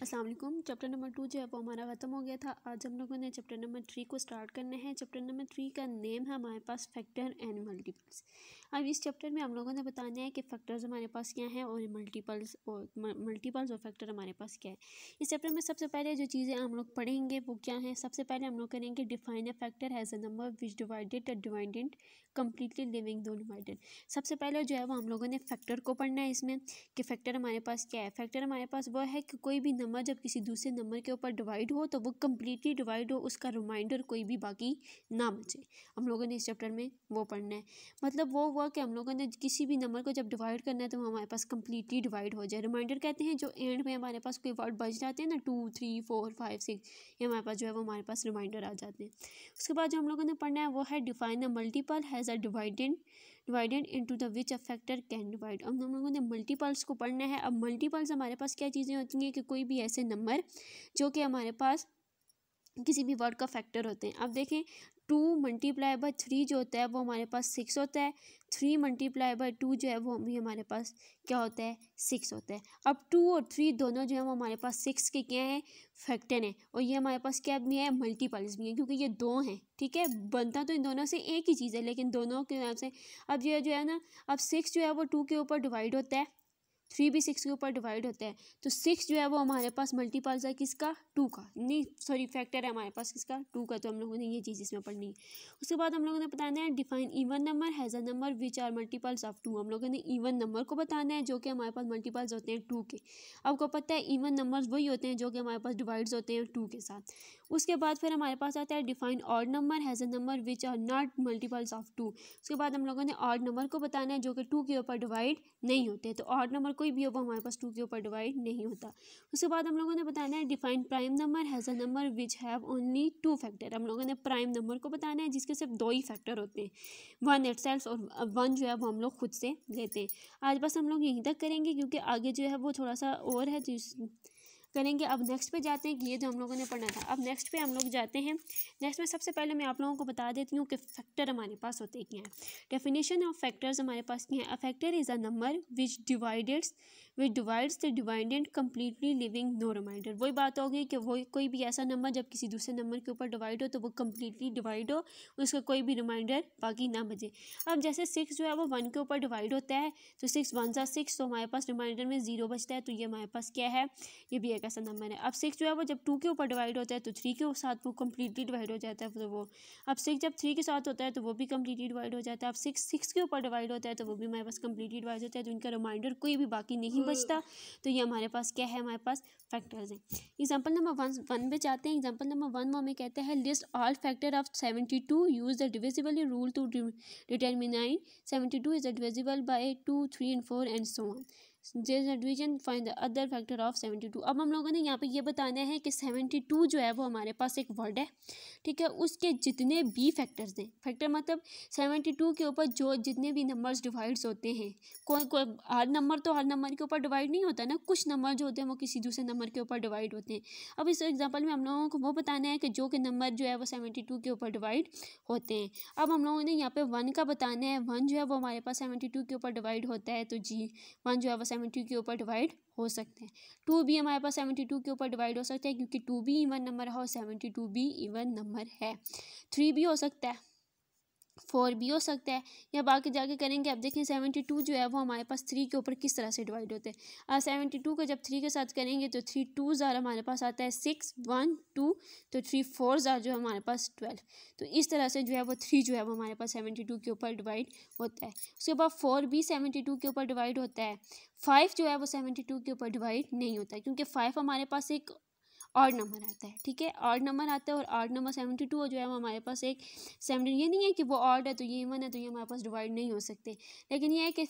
अस्सलाम वालेकुम। Chapter number 2 जो है वो हमारा ख़त्म हो गया था। आज हम लोगों ने चैप्टर नंबर 3 को स्टार्ट करना है। चैप्टर नंबर 3 का नेम है हमारे पास फैक्टर एंड मल्टीपल्स। अब इस चैप्टर में हम लोगों ने बताना है कि फैक्टर्स हमारे पास क्या हैं और मल्टीपल्स और फैक्टर हमारे पास क्या है। इस चैप्टर में सबसे पहले जो चीज़ें हम लोग पढ़ेंगे वो क्या है। सबसे पहले हम लोग करेंगे define a factor has a number which divided a डिवाइडेंट completely living दो डिवाइडेड। सबसे पहले जो है वो हम लोगों ने फैक्टर को पढ़ना है इसमें कि फैक्टर हमारे पास क्या है। फैक्टर हमारे पास वो है कि कोई भी नंबर जब किसी दूसरे नंबर के ऊपर डिवाइड हो तो वो कम्प्लीटली डिवाइड हो, उसका रिमाइंडर कोई भी बाकी ना बचे। हम लोगों ने इस चैप्टर में वो पढ़ना है। मतलब वो हुआ कि हम लोगों ने किसी भी नंबर को जब डिवाइड करना है तो वो हमारे पास कम्प्लीटली डिवाइड हो जाए। रिमाइंडर कहते हैं जो एंड में हमारे पास कोई वर्ड बच जाते हैं ना, 2 3 4 5 6, ये हमारे पास जो है वो हमारे पास रिमाइंडर आ जाते हैं। उसके बाद जो हम लोगों ने पढ़ना है वो है define a multiple has a divided into the which a factor can divide. अब हम लोगों ने मल्टीपल्स को पढ़ना है। अब मल्टीपल्स हमारे पास क्या चीज़ें होती हैं कि कोई भी ऐसे नंबर जो कि हमारे पास किसी भी वर्ड का फैक्टर होते हैं। अब देखें 2 मल्टीप्लाई बाय 3 जो होता है वो हमारे पास 6 होता है। 3 मल्टीप्लाई बाय 2 जो है वो भी हमारे पास क्या होता है, 6 होता है। अब 2 और 3 दोनों जो है वो हमारे पास 6 के क्या है, फैक्टर हैं। और ये हमारे पास क्या भी है, मल्टीपल्स भी हैं, क्योंकि ये दो हैं। ठीक है, बनता तो इन दोनों से एक ही चीज़ है लेकिन दोनों के नाम से अब ये जो है ना, अब 6 जो है वो 2 के ऊपर डिवाइड होता है, 3 भी 6 के ऊपर डिवाइड होता है। तो 6 जो है वो हमारे पास मल्टीपल्स है किसका, 2 का, नहीं सॉरी फैक्टर है हमारे पास किसका, 2 का। तो हम लोगों ने ये चीज़ इसमें पढ़नी है। उसके बाद हम लोगों ने बताना है define even number has a number which are multiples of 2। हम लोगों ने इवन नंबर को बताना है जो कि हमारे पास मल्टीपल्स होते हैं 2 के। आपको पता है इवन नंबर्स वही होते हैं जो कि हमारे पास डिवाइड्स होते हैं 2 के साथ। उसके बाद फिर हमारे पास आता है define odd number has a number which are not multiples of 2। उसके बाद हम लोगों ने ऑड नंबर को बताना है जो कि 2 के ऊपर डिवाइड नहीं होते। तो ऑड नंबर कोई भी हो वो हमारे पास 2 के ऊपर डिवाइड नहीं होता। उसके बाद हम लोगों ने बताना है define prime number has a number which have only 2 factor. हम लोगों ने प्राइम नंबर को बताना है जिसके सिर्फ 2 ही फैक्टर होते हैं, 1 इटसेल्फ और 1 जो है वो हम लोग खुद से लेते हैं। आज बस हम लोग यहीं तक करेंगे क्योंकि आगे जो है वो थोड़ा सा और है करेंगे। अब नेक्स्ट पे जाते हैं कि ये जो हम लोगों ने पढ़ना था। अब नेक्स्ट पे हम लोग जाते हैं। नेक्स्ट में सबसे पहले मैं आप लोगों को बता देती हूँ कि फैक्टर हमारे पास होते क्या हैं। डेफिनेशन ऑफ फैक्टर्स हमारे पास क्या है। A factor is a number which divides the dividend completely leaving no remainder. वही बात होगी कि वो कोई भी ऐसा नंबर जब किसी दूसरे नंबर के ऊपर डिवाइड हो तो वो कम्प्लीटली डिवाइड हो, उसका कोई भी रिमाइंडर बाकी ना बचे। अब जैसे 6 जो है वो 1 के ऊपर डिवाइड होता है तो 6 1 सा 6, तो हमारे पास रिमाइंडर में 0 बचता है। तो ये हमारे पास क्या है, ये भी एक ऐसा नंबर है। अब 6 जो है वो जब 2 के ऊपर डिवाइड होता है तो 3 के साथ वो कम्प्लीटली डिवाइड हो जाता है। तो वो अब 6 जब 3 के साथ होता है तो वो भी कम्प्लीटली डिवाइड हो जाता है। अब 6 के ऊपर डिवाइड होता है तो वो भी हमारे पास कम्प्लीटली डिवाइड होता है। तो इनका रिमाइंडर कोई भी बाकी नहीं बचता। तो ये हमारे पास क्या है, हमारे पास फैक्टर्स हैं। एग्जाम्पल नंबर 1 पे जाते हैं। एग्जाम्पल नंबर 1 में कहते हैं list all factor of 72, use the divisible rule to determine 72 is divisible by 2 3 and 4 and so on. Division find the other factor of 72। अब हम लोगों ने यहाँ पे ये बताना है कि 72 जो है वो हमारे पास एक वर्ड है, ठीक है, उसके जितने भी फैक्टर्स हैं। फैक्टर मतलब 72 के ऊपर जो जितने भी नंबर्स डिवाइड्स होते हैं। कोई हर नंबर तो हर नंबर के ऊपर डिवाइड नहीं होता ना, कुछ नंबर जो होते हैं वो किसी दूसरे नंबर के ऊपर डिवाइड होते हैं। अब इस एग्जाम्पल में हम लोगों को वो बताना है कि जो कि नंबर जो है वो 72 के ऊपर डिवाइड होते हैं। अब हम लोगों ने यहाँ पे 1 का बताना है। 1 जो है वो हमारे पास 72 के ऊपर डिवाइड होता है। तो जी 1 जो है वो 72 के ऊपर डिवाइड हो सकते हैं। 2 भी हमारे पास 72 के ऊपर डिवाइड हो सकता है क्योंकि 2 भी इवन नंबर है और 72 भी इवन नंबर है। 3 भी हो सकता है, 4 भी हो सकता है, या बाकी जाके करेंगे। अब देखें 72 जो है वो हमारे पास 3 के ऊपर किस तरह से डिवाइड होते हैं। 72 को जब 3 के साथ करेंगे तो 3 2 ज़ार हमारे पास आता है 6 1 2, तो 3 4 ज़ार जो है हमारे पास 12। तो इस तरह से जो है वो 3 जो है वो हमारे पास 72 के ऊपर डिवाइड होता है। उसके बाद 4 भी 72 के ऊपर डिवाइड होता है। 5 जो है वो 72 के ऊपर डिवाइड नहीं होता है क्योंकि 5 हमारे पास एक ऑड नंबर आता है, ठीक है, ऑड नंबर आता है। और ऑड नंबर 72 जो है वो हमारे पास एक 70, ये नहीं है कि वो ऑड है तो ये इवन है तो ये हमारे पास डिवाइड नहीं हो सकते। लेकिन ये है कि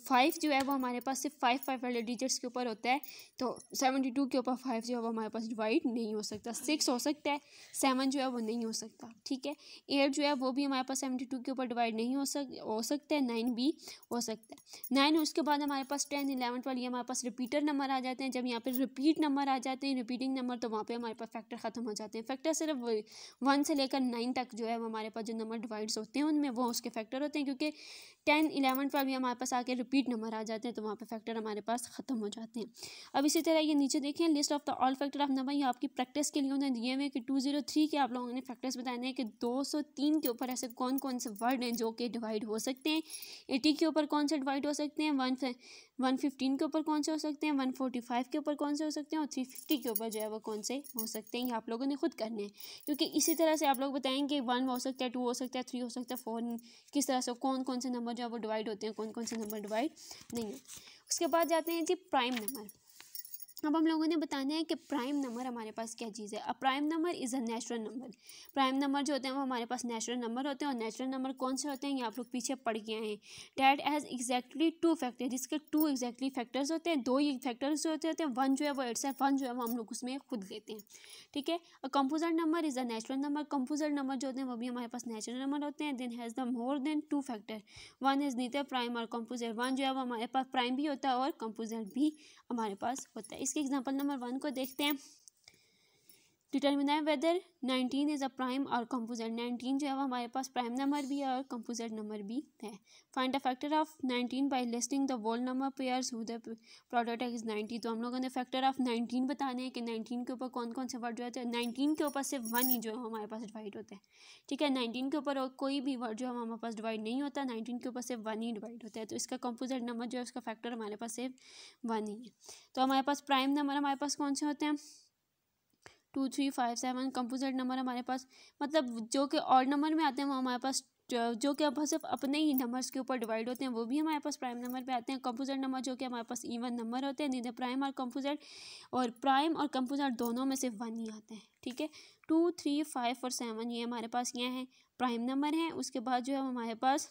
5 जो है वो हमारे पास सिर्फ 5 वाले डिजिट्स के ऊपर होता है। तो 72 के ऊपर 5 जो है वो हमारे पास डिवाइड नहीं हो सकता। 6 हो सकता है, 7 जो है वो नहीं हो सकता, ठीक है। 8 जो है वो भी हमारे पास 72 के ऊपर डिवाइड नहीं हो सकता है। 9 भी हो सकता है। 9 उसके बाद हमारे पास 10 11 12 ये हमारे पास रिपीटर नंबर आ जाते हैं। जब यहाँ पर रिपीट नंबर आ जाते हैं, रिपीटिंग नंबर, तो वहाँ पे हमारे पास फैक्टर ख़त्म हो जाते हैं। फैक्टर सिर्फ 1 से लेकर 9 तक जो है वो हमारे पास जो नंबर डिवाइड्स होते हैं उनमें वो उसके फैक्टर होते हैं, क्योंकि 10, 11 पर भी हमारे पास आके रिपीट नंबर आ जाते हैं तो वहाँ पे फैक्टर हमारे पास ख़त्म हो जाते हैं। अब इसी तरह ये नीचे देखें, list of the all factor of number, ये आपकी प्रैक्टिस के लिए उन्होंने दिए हुए हैं कि 203 के आप लोगों ने फैक्टर्स बताने हैं कि 203 के ऊपर ऐसे कौन कौन से वर्ड हैं जो कि डिवाइड हो सकते हैं, 80 के ऊपर कौन से डिवाइड हो सकते हैं, 115 के ऊपर कौन से हो सकते हैं, 145 के ऊपर कौन से हो सकते हैं और 350 के ऊपर जो है वो कौन से हो सकते हैं। ये आप लोगों ने खुद करने हैं, क्योंकि इसी तरह से आप लोग बताएंगे 1 हो सकता है, 2 हो सकता है, 3 हो सकता है, 4, किस तरह से कौन कौन से नंबर जो है वो डिवाइड होते हैं, कौन कौन से नंबर डिवाइड नहीं होते। उसके बाद जाते हैं जी प्राइम नंबर। अब हम लोगों ने बताना है कि प्राइम नंबर हमारे पास क्या चीज़ है। A prime number is a natural number. Prime number जो होते हैं वो हमारे पास नेचुरल नंबर होते हैं, और नेचुरल नंबर कौन से होते हैं ये आप लोग पीछे पढ़ के आए हैं। डैट हैज़ एग्जैक्टली 2 फैक्टर, जिसके 2 एग्जैक्टली फैक्टर्स होते हैं, 2 ही फैक्टर्स जो होते हैं, 1 जो है वो इटसेल्फ 1 जो है वो हम लोग उसमें खुद लेते हैं, ठीक है। A composite number is a natural number. Composite number जो होते हैं वो भी हमारे पास नेचुरल नंबर होते हैं। Then has the more than 2 factor, 1 is neither prime और कंपोजिट। 1 जो है वो हमारे पास प्राइम भी होता है और कंपोजिट भी हमारे पास होता है। इसके एग्जांपल नंबर 1 को देखते हैं। Determine whether 19 is a prime और कंपोजिट। 19 जो है वो हमारे पास प्राइम नंबर भी है और कंपोजिट नंबर भी है। Find the factor of 19 by listing the whole number pairs who the product is 90। तो हम लोगों ने फैक्टर ऑफ 19 बताने हैं कि 19 के ऊपर कौन कौन से वर्ड जो होते हैं। 19 के ऊपर सिर्फ 1 ही जो है हमारे पास डिवाइड होता है, ठीक है। 19 के ऊपर और कोई भी वर्ड जो है हमारे पास डिवाइड नहीं होता, 19 के ऊपर सिर्फ 1 ही डिवाइड होता है। तो इसका कंपोजिट नंबर जो है उसका फैक्टर हमारे पास सिर्फ 1 ही है। तो हमारे पास प्राइम नंबर हमारे पास कौन से होते हैं, 2, 3, 5, 7। कंपोजिट नंबर हमारे पास मतलब जो कि ऑड नंबर में आते हैं वो हमारे पास जो कि अब सिर्फ अपने ही नंबर्स के ऊपर डिवाइड होते हैं वो भी हमारे पास प्राइम नंबर पे आते हैं। कंपोजिट नंबर जो कि हमारे पास इवन नंबर होते हैं, नीदर प्राइम और कंपोजिट, और प्राइम और कंपोजिट दोनों में सिर्फ 1 ही आते हैं, ठीक है। 2, 3, 5 और 7 ये हमारे पास क्या है, प्राइम नंबर हैं। उसके बाद जो है हमारे पास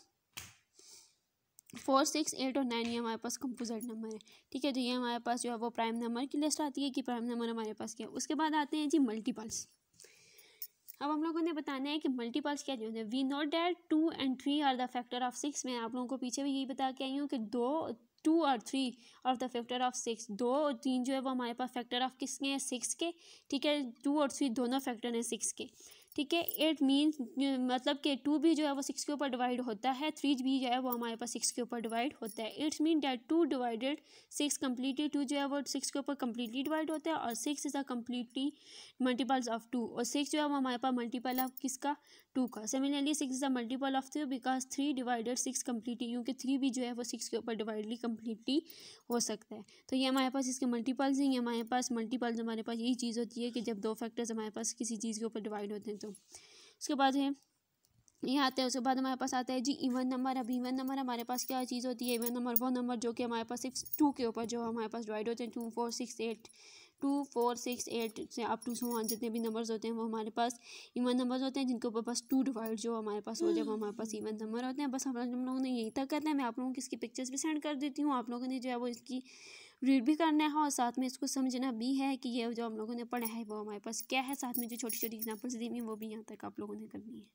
4, 6, 8 और 9 ये हमारे पास कंपोजिट नंबर है, ठीक है। तो ये हमारे पास जो है वो प्राइम नंबर की लिस्ट आती है कि प्राइम नंबर हमारे पास क्या है। उसके बाद आते हैं जी मल्टीपल्स। अब हम लोगों ने बताना है कि मल्टीपल्स क्या होते हैं। We know that 2 and 3 are the factor of 6। मैं आप लोगों को पीछे भी यही बता के आई हूँ कि 2 और 3 ऑफ द फैक्टर ऑफ 6। 2 और 3 जो है वो हमारे पास फैक्टर ऑफ किसके हैं, 6 के, ठीक है। 2 और 3 दोनों फैक्टर हैं 6 के, ठीक है। इट मीन्स मतलब कि 2 भी जो है वो 6 के ऊपर डिवाइड होता है, 3 भी जो है वो हमारे पास 6 के ऊपर डिवाइड होता है। It's mean that 2 divided 6 completely, 2 जो है वो 6 के ऊपर कम्प्लीटली डिवाइड होता है, और 6 is a completely multiples of 2, और 6 जो है वो हमारे पास मल्टीपल ऑफ किसका, 2 का। Similarly 6 is a multiple of 3 because 3 divided 6 completely, क्योंकि 3 भी जो है वो 6 के ऊपर डिवाइडली कम्प्लीटली हो सकता है। तो ये हमारे पास इसके मल्टीपल्स हैं। हमारे पास मल्टीपल्स हमारे पास यही चीज़ होती है कि जब 2 फैक्टर्स हमारे पास किसी चीज़ के ऊपर डिवाइड होते हैं। तो उसके बाद है ये आता है, उसके बाद हमारे पास आता है जी इवन नंबर। अब इवन नंबर हमारे पास क्या चीज़ होती है, इवन नंबर वो नंबर जो कि हमारे पास सिर्फ 2 के ऊपर जो हमारे पास डिवाइड होते हैं। 2, 4, 6, 8 2, 4, 6, 8 से अप टू 1 जितने भी नंबर्स होते हैं वो हमारे पास इवन नंबर्स होते हैं, जिनके ऊपर बस 2 डिवाइड जो हमारे पास हो जाए वो हमारे पास इवन नंबर होते हैं। बस हम लोगों ने यही तक करना है। मैं आप लोगों को इसकी पिक्चर्स भी सेंड कर देती हूँ, आप लोगों ने जो है वो इसकी रीड भी करना है और साथ में इसको समझना भी है कि ये जो हम लोगों ने पढ़ा है वो हमारे पास क्या है। साथ में जो छोटी छोटी एग्जाम्पल्स दी हुई हैं वो भी यहाँ तक आप लोगों ने करनी है।